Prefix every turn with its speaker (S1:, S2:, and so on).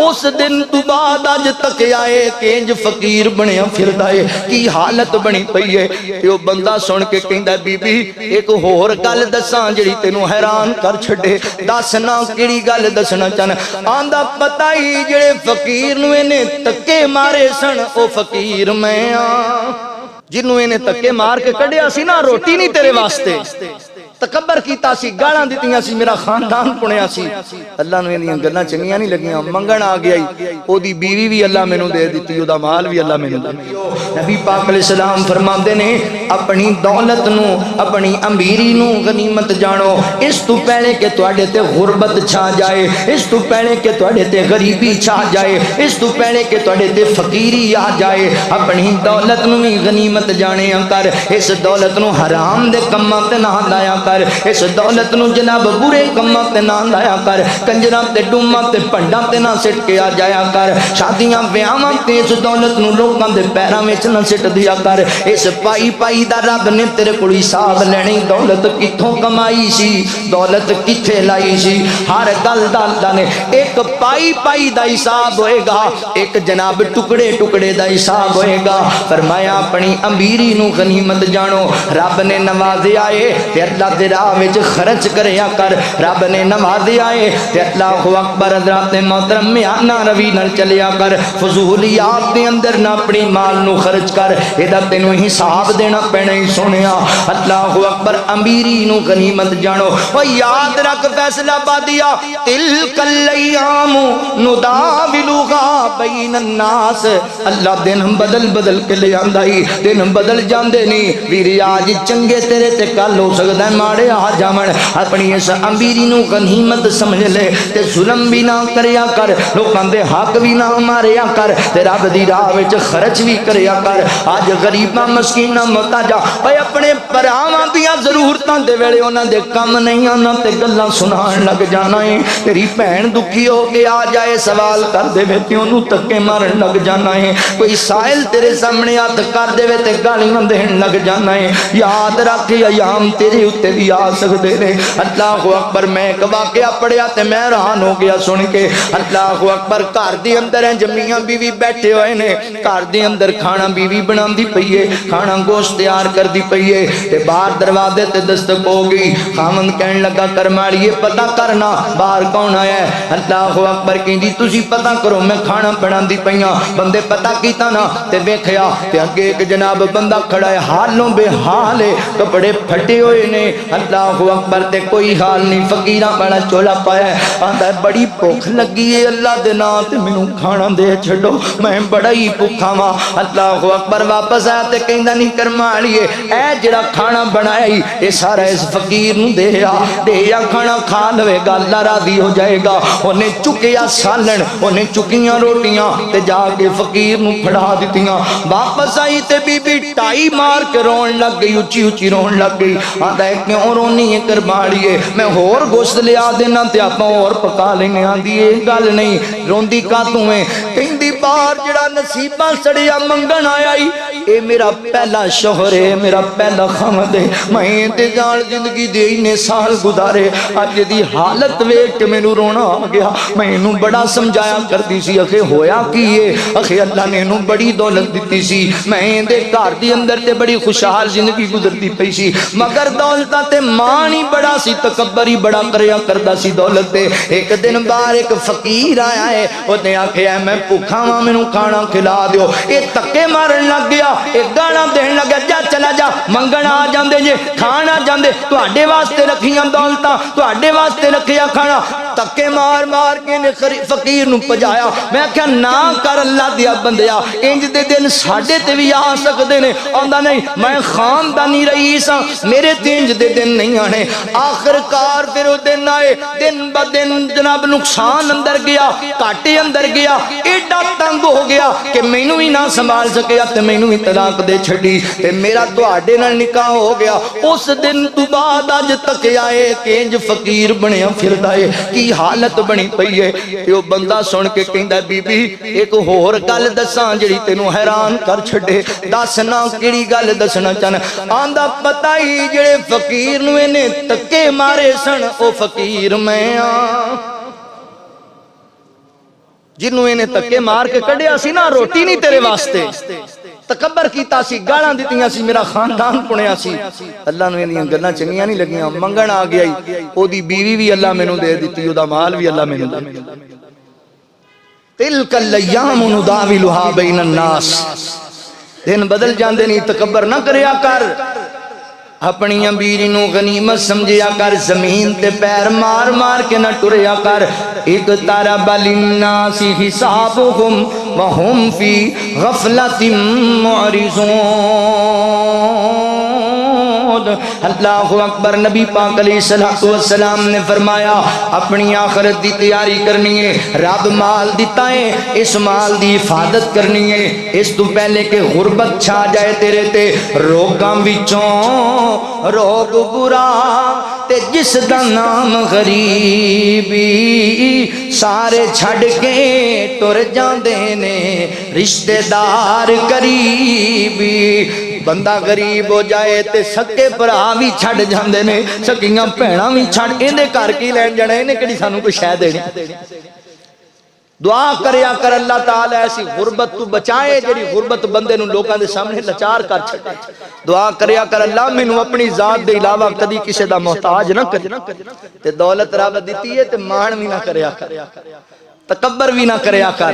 S1: उस दिन तो बाद अज तक आए केंज फकीर बनया फिरदा है, की हालत बनी पई है। ते ओ बंदा सुन के कहंदा बीबी एक होर गल दसां जिहड़ी तैनूं हैरान कर छड्डे। दस ना किहड़ी गल दसना चाहना। आंदा पता ही जेड़े फकीर नूं इहने धक्के मारे सन ओ फकीर मैं आ, जिन्हों इन्हें धक्के मार के कढ़िया सी ना, रोटी नहीं तेरे वास्ते, तकबर कीता सी, गालां दित्तियां सी, मेरा खानदान पुणिया सी। अल्लाह नूं इहदियां गल्लां चंगियां नहीं लगियां, मंगण आ गया ही, ओदी बीवी भी अल्लाह मैनूं दे दित्ती, ओदा माल भी अल्लाह मैनूं दे दित्ता। नबी पाक अलैहिस्सलाम फरमांदे ने अपनी दौलत नूं अपनी अमीरी नूं गनीमत जानो, इस तों पहले कि तुहाडे ते गुरबत छा जाए, इस तों पहले कि तुहाडे ते गरीबी छा जाए, इस तों पहले कि तुहाडे ते फकीरी आ जाए, अपनी दौलत नूं भी गनीमत जानिया कर। इस दौलत नूं हराम दे कम्मां ते ना लाया कर, इस दौलत नूं जनाब बुरे कम्मां ते ना लाया कर, कंजरां ते डूमां ते भंडां ते ना सिट के आ जाया कर, शादियां ब्याहां ते इस दौलत नूं लोकां दे पैरां विच ना सिट दिया कर। इस पाई पाई दा रब ने तेरे कोल हिसाब लैणी, दौलत कित्थों कमाई सी, दौलत कित्थे लाई सी, हर गल दा अल्लाह ने एक पाई पाई दा हिसाब होएगा, एक जनाब टुकड़े टुकड़े दा हिसाब होएगा। फरमाया अपनी अमीरी नूं गनीमत जानो, रब ने नवाज़िया है ते अल्लाह दे राह विच खर्च करया कर, रब ने नवाज़िया है ते अल्लाहु अकबर हज़रात मोहतरम म्याना रवी नाल चलिया कर, फजूलियात दे अंदर ना अपनी माल नूं खर्च कर, इहदा तैनूं हिसाब देना पैना ही सोनिया। अल्लाहु अकबर अमीरी नूं गनीमत जानो। ओ याद रख फैसलाबादिया तिलकल अय्यामु नुदाविलुहा बैनन नास, अल्लाह दिन बदल बदल के ले आंदा ही, दिन बदल जांदे नहीं वीर, आज चंगे तेरे ते कल हो सकदा है माड़े आ जावन। अपनी इस अमीरी नूं गनीमत समझ ले ते जुल्म भी ना करया कर, लोकां दे हक भी ना मारिया कर, ते रब दी राह विच खर्च भी करया कर। आज गरीबां मस्कीनां मोहताजां भाई अपने भरावां दियां जरूरतां दे वेले उन्हां दे कम नहीं आना ते गल्लां सुनाण लग जाना है। तेरी भैन दुखी हो के आ जाए सवाल कर देवे ते ओनू धक्के मारन लग जाना है, कोई साहिल तेरे सामने हथ कर देवे ते गालियां देण लग जाना है। याद रख अयाम तेरे उत्ते भी आ सकते ने। अल्लाहु अकबर, मैं एक वाकया पढ़िया ते मैं हैरान हो गया सुन के। अल्लाहु अकबर, घर दे अंदर जमियां बीवी बैठे हुए ने, घर दे अंदर खाना बीवी बनांदी पई है, खाना गोश्त तैयार करदी पई है, ते बाहर दरवाजे ते दस्तक हो गई। खामन कहन लगा करमाड़िए पता करना बाहर कौन आया है। अल्लाहु अकबर कहंदी तुसी पता करो मैं खाना बनांदी पईयां। बंदे पता कीता ना ते वेखिया ते अगे एक जनाब बंदा खड़ा है, हालों बेहाल है, कपड़े फटे हुए ने। अल्लाहु अकबर, ते कोई हाल नहीं, फकीरा वाला चोला पाया है, आंदा बड़ी भुख लगी है, अल्लाह दे नाम ते मैनू खाना दे छड्डो, मैं बड़ा ही भुखा वां। अल्लाहु अकबर वापस आया ते कहंदा नहीं करमाड़िए ऐ जिहड़ा खाना बनाया ही ये सारा इस फकीर नूं दे आ, खाना खा लवेगा अल्लाह राजी हो जाएगा। उन्हें चुकिया सालन, उन्हें चुकियां रोटियां ते जाके फकीर नूं फड़ा दित्तियां। वापस आई ते बीबी टाई मार के रोन लग गई, उची उची रोन लग गई। आंदा है क्यों रोनी है करमाड़िए, मैं होर गोश्त लिया देना ते आपां होर पका लेंगे। आंदी ये गल नहीं, रोंदी कातों है, कहंदी बाहर जिहड़ा नसीबा सड़िया मंगण आया ही ये मेरा पहला शोहर है, मेरा पहला खामद है, मैं ते जान जिंदगी दे इन्ने साल गुजारे, अज दी हालत वेख के मैनू रोना आ गया। मैं इनू बड़ा समझाया करती सी, अखे होया की है, अखे अल्लाह ने इनू बड़ी दौलत दिती सी, मैं इहदे घर दे अंदर ते बड़ी खुशहाल जिंदगी गुजरती पई सी, मगर दौलत ते मान ही बड़ा सी, तकब्बर ही बड़ा करया करदा सी दौलत ते। एक दिन बाहर एक फकीर आया है, उसने आख्या मैं भुखा वां मैनू खाना खिला दियो। ये धक्के मारन लग गया, एक गाना देन लगा, जा चला जा मंगण आ जांदे जे खाण आ जांदे, तुहाडे वास्ते रखियां दौलतां, तुहाडे वास्ते रखिया खाना। धक्के मार मार के ने फकीर नूं भजाया। मैं आख्या ना कर अल्लाह दिया बंदिया, इंज दे दिन साडे ते भी आ सकदे ने। आंदा नहीं मैं खानदानी रईस हां, मेरे ते इंज दे दिन नहीं आने। आखिरकार फिर वो दिन आए, दिन ब दिन जनाब नुकसान अंदर गया, घाटे अंदर गया, एडा तंग हो गया कि मैनू ही ना संभाल सकिया ते मैनू ही तलाक दे छड़ी ते मेरा तुहाडे नाल निकाह हो गया। उस दिन तो बाद अज तक आए केंज फकीर बनया फिरदा है, की हालत बनी पई है। ते ओ बंदा सुन के कहंदा बीबी एक होर गल दसां जिहड़ी तैनूं हैरान कर छड्डे। दस ना किहड़ी गल दसना चाहना। आंदा पता ही जेड़े फकीर नूं इहने धक्के मारे सन ओ फकीर मैं आ। जिन्हों इन्हें धक्के मार के कढ़िया सी ना, रोटी नहीं तेरे वास्ते, तकबर कीता सी, गालां दित्तियां सी, मेरा खानदान पुणिया सी। अल्लाह नूं इहदियां गल्लां चंगियां नहीं लगियां, मंगण आ गया, ओदी बीवी भी अल्लाह मैनूं दे दित्ती, ओदा माल भी अल्लाह मैनूं दे दित्ता। तिलकल अय्यामु नुदाविलुहा बैनन नास, दिन बदल जांदे नहीं, तकबर ना करया कर, अपनी बीवी नूं गनीमत समझिया कर, जमीन ते पैर मार मार के न टुरया कर। एक तारा बलिन्नासी हिसाबुहुम वहुम फी गफलतिम मुअरिज़ून। अल्लाहु अकबर। नबी पाक अलैहिस्सलातु वस्सलाम ने फरमाया अपनी आखिरत की तैयारी करनी है, रब माल दिता है, इस माल की हिफाजत करनी है, इस तो पहले कि गुरबत छा जाए तेरे ते, रोगां विचों रोग बुरा ते जिस दा नाम गरीबी, सारे छड़ के तुर जांदे ने रिश्तेदार करीबी। बंदा गरीब हो जाए ते सके भरा भी छड़ जांदे ने, सकियां भैणां भी छड़, इहदे घर की लैन जाना, इहने किहड़ी सानू कोई शै देनी। दुआ करया कर अल्लाह ताला ऐसी गुरबत तू बचाए जिहड़ी गुरबत बंदे नूं लोकां दे सामने लाचार कर छड्डे। दुआ करया कर अल्लाह मैनूं अपनी जात दे इलावा कदी किसे दा मोहताज ना कर, ते दौलत रब दित्ती है ते मान भी ना करया कर, तकब्बर भी ना करया कर।